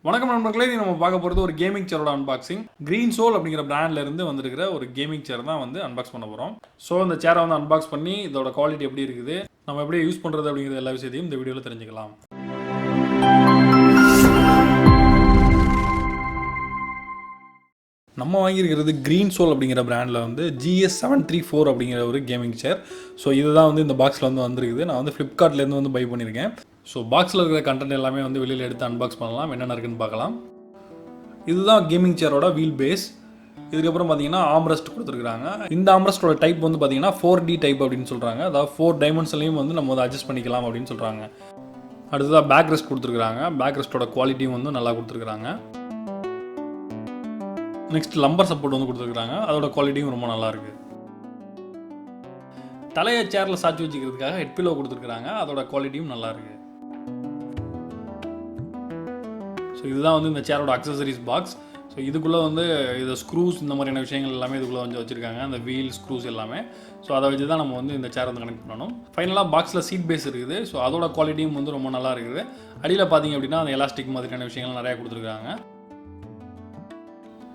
வணக்கம் நண்பர்களே, நம்ம பார்க்க போகிறது ஒரு கேமிங் சேரோட அன்பாக்சிங். Greensoul அப்படிங்கிற பிராண்ட்ல இருந்து வந்திருக்கிற ஒரு கேமிங் சேர் தான் வந்து அன்பாக்ஸ் பண்ண போகிறோம். ஸோ இந்த சேரை வந்து அன்பாக்ஸ் பண்ணி இதோட குவாலிட்டி எப்படி இருக்குது, நம்ம எப்படி யூஸ் பண்ணுறது அப்படிங்கிற எல்லா விஷயத்தையும் இந்த வீடியோவில் தெரிஞ்சுக்கலாம். நம்ம வாங்கியிருக்கிறது Greensoul அப்படிங்கிற பிராண்டில் வந்து Gs734 அப்படிங்கிற ஒரு கேமிங் சேர். ஸோ இதுதான் வந்து இந்த பாக்ஸில் வந்து வந்திருக்குது. நான் வந்து ஃப்ளிப்கார்ட்லேருந்து வந்து பை பண்ணியிருக்கேன். ஸோ பாக்ஸில் இருக்கிற கண்டென்ட் எல்லாமே வந்து வெளியில் எடுத்து அன்பாக்ஸ் பண்ணலாம், என்னென்ன இருக்குன்னு பார்க்கலாம். இதுதான் கேமிங் சேரோட வீல் பேஸ். இதுக்கப்புறம் பார்த்தீங்கன்னா ஆம்ரெஸ்ட் கொடுத்துருக்காங்க. இந்த ஆம்ரெஸ்ட்டோட டைப் வந்து பார்த்தீங்கன்னா 4D டைப் அப்படின்னு சொல்கிறாங்க. அதாவது 4 டைமென்ஷன்லையும் வந்து நம்ம வந்து அட்ஜஸ்ட் பண்ணிக்கலாம் அப்படின்னு சொல்கிறாங்க. அடுத்ததாக பேக் ரெஸ்ட் கொடுத்துருக்காங்க. பேக் ரெஸ்ட்டோட குவாலிட்டியும் வந்து நல்லா கொடுத்துருக்காங்க. நெக்ஸ்ட் லம்பர் சப்போர்ட் வந்து கொடுத்துருக்காங்க. அதோட குவாலிட்டியும் ரொம்ப நல்லாயிருக்கு. தலையை சேரில் சாய்ச்சி வச்சுக்கிறதுக்காக ஹெட் பில்லோ கொடுத்துருக்காங்க. அதோட குவாலிட்டியும் நல்லாயிருக்கு. ஸோ இதுதான் வந்து இந்த சேரோட அக்சசரிஸ் பாக்ஸ். ஸோ இதுக்குள்ளே வந்து இது ஸ்க்ரூஸ் இந்த மாதிரியான விஷயங்கள் எல்லாமே இதுக்குள்ளே வந்து வச்சுருக்காங்க. அந்த வீல் ஸ்க்ரூஸ் எல்லாமே. ஸோ அதை வச்சு தான் நம்ம வந்து இந்த சேர் வந்து கனெக்ட் பண்ணணும். ஃபைனலாக பாக்ஸில் சீட் பேஸ் இருக்குது. ஸோ அதோட குவாலிட்டியும் வந்து ரொம்ப நல்லா இருக்குது. அடியில் பார்த்தீங்க அப்படின்னா அந்த எலாஸ்டிக் மாதிரியான விஷயங்கள் நிறையா கொடுத்துருக்காங்க.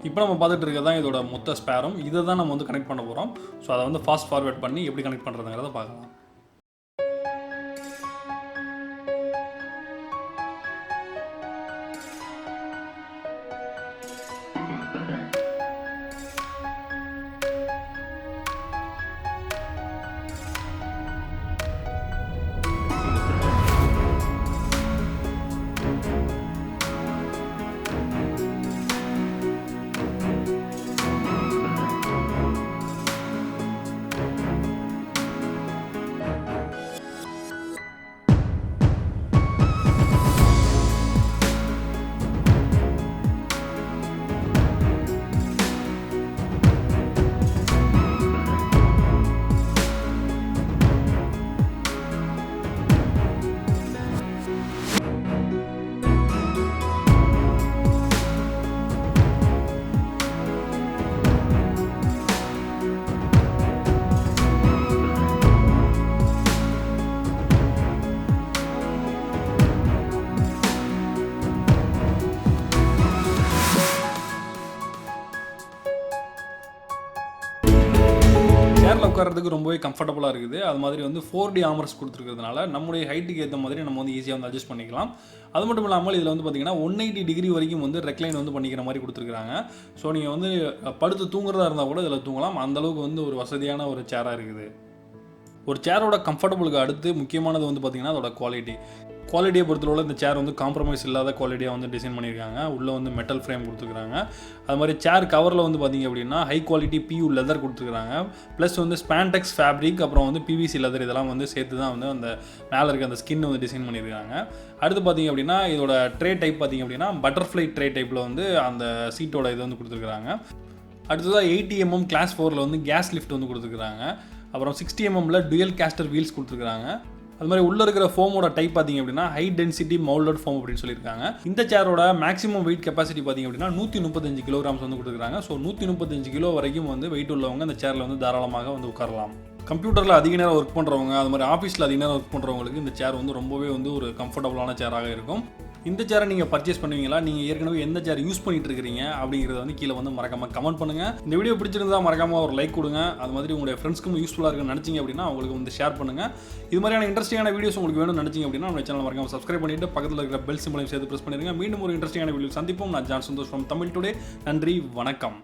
இப்போ நம்ம பார்த்துட்டு இருக்கிறது தான் இதோட மொத்த ஸ்பேரும். இதை தான் நம்ம வந்து கனெக்ட் பண்ண போகிறோம். ஸோ அதை வந்து ஃபாஸ்ட் ஃபார்வேர்ட் பண்ணி எப்படி கனெக்ட் பண்ணுறதுங்கிறத பார்க்கலாம். சேரில் உட்காரதுக்கு ரொம்பவே கம்ஃபர்டபுளாக இருக்குது. அது மாதிரி வந்து 4D ஆர்ம்ரெஸ்ட் கொடுத்துருக்கிறதுனால நம்முடைய ஹைட்டுக்கு ஏற்ற மாதிரி நம்ம வந்து ஈஸியாக வந்து அட்ஜஸ்ட் பண்ணிக்கலாம். அது மட்டும் இல்லாமல் இதில் வந்து பார்த்திங்கன்னா 180 டிகிரி வரைக்கும் வந்து ரெக்லைன் வந்து பண்ணிக்கிற மாதிரி கொடுத்துருக்காங்க. ஸோ நீங்கள் வந்து படுத்து தூங்குறதா இருந்தால் கூட இதில் தூங்கலாம். அந்தளவுக்கு வந்து ஒரு வசதியான ஒரு சேராக இருக்குது. ஒரு சேரோட கம்ஃபர்டபுளுக்கு அடுத்து முக்கியமானது வந்து பார்த்திங்கன்னா அதோட குவாலிட்டியை பொறுத்தவரை இந்த சேர் வந்து காம்ப்ரமைஸ் இல்லாத குவாலிட்டியாக வந்து டிசைன் பண்ணியிருக்காங்க. உள்ளே வந்து மெட்டல் ஃப்ரேம் கொடுத்துருக்காங்க. அது மாதிரி சேர் கவரில் வந்து பார்த்திங்க அப்படின்னா ஹை குவாலிட்டி PU லெதர் கொடுத்துருக்காங்க. ப்ளஸ் வந்து ஸ்பான்டெக்ஸ் ஃபேப்ரிக், அப்புறம் வந்து PVC லெதர், இதெல்லாம் வந்து சேர்த்து தான் வந்து அந்த மேலே இருக்க அந்த ஸ்கின் வந்து டிசைன் பண்ணியிருக்காங்க. அடுத்து பார்த்திங்க அப்படின்னா இதோட ட்ரே டைப் பார்த்திங்க அப்படின்னா பட்டர்ஃப்ளை ட்ரே டைப்பில் வந்து அந்த சீட்டோட இது வந்து கொடுத்துருக்காங்க. அடுத்ததாக 80 mm கிளாஸ் 4 வந்து கேஸ் லிஃப்ட் வந்து கொடுத்துருக்காங்க. அப்புறம் 60 mm டுயல் கேஸ்டர் வீல்ஸ் கொடுத்துருக்காங்க. அது மாதிரி உள்ளே இருக்கிற ஃபோமோட டைப் பார்த்திங்க அப்படின்னா ஹை டென்சிட்டி மவுல்டட் ஃபோம் அப்படின்னு சொல்லியிருக்காங்க. இந்த சேரோட மேக்ஸிமம் வெயிட் கெப்பாசிட்டி பார்த்திங்க அப்படின்னா 135 கிலோகிராம்ஸ் வந்து கொடுத்துருக்காங்க. ஸோ 135 கிலோ வரைக்கும் வந்து வெயிட் உள்ளவங்க இந்த சேரில் வந்து தாராளமாக வந்து உட்காரலாம். கம்ப்யூட்டரில் அதிக நேரம் ஒர்க் பண்ணுறவங்க, அது மாதிரி ஆஃபீஸில் அதிக நேரம் ஒர்க் பண்ணுறவங்களுக்கு இந்த சேர் வந்து ரொம்பவே வந்து ஒரு கம்ஃபர்டபுளான சேராக இருக்கும். இந்த சேரை நீங்கள் பர்ச்சேஸ் பண்ணுவீங்களா? நீங்கள் ஏற்கனவே எந்த சேர் யூஸ் பண்ணிட்டு இருக்கிறீங்க அப்படிங்கிறத வந்து கீழே வந்து மறக்காம கமெண்ட் பண்ணுங்கள். இந்த வீடியோ பிடிச்சிருந்தா மறக்காம ஒரு லைக் கொடுங்க. அது மாதிரி உங்களுடைய ஃப்ரெண்ட்ஸ்க்கும் யூஸ்ஃபுல்லாக இருக்குன்னு நினச்சிங்க அப்படின்னா அவங்களுக்கு வந்து ஷேர் பண்ணுங்கள். இது மாதிரியான இன்ட்ரெஸ்டிங்கான வீடியோஸ் உங்களுக்கு வேணும்னு நினச்சிங்க அப்படின்னா நம்ம சேனல் மறக்காம சப்ஸ்கிரைப் பண்ணிட்டு பக்கத்தில் இருக்கிற பெல் சிம்பளையும் சேர்த்து ப்ரெஸ் பண்ணிடுங்க. மீண்டும் ஒரு இன்ட்ரெஸ்டிங்கான வீடியோ சந்திப்போம். நான் John Santhosh from Tamil today. நன்றி, வணக்கம்.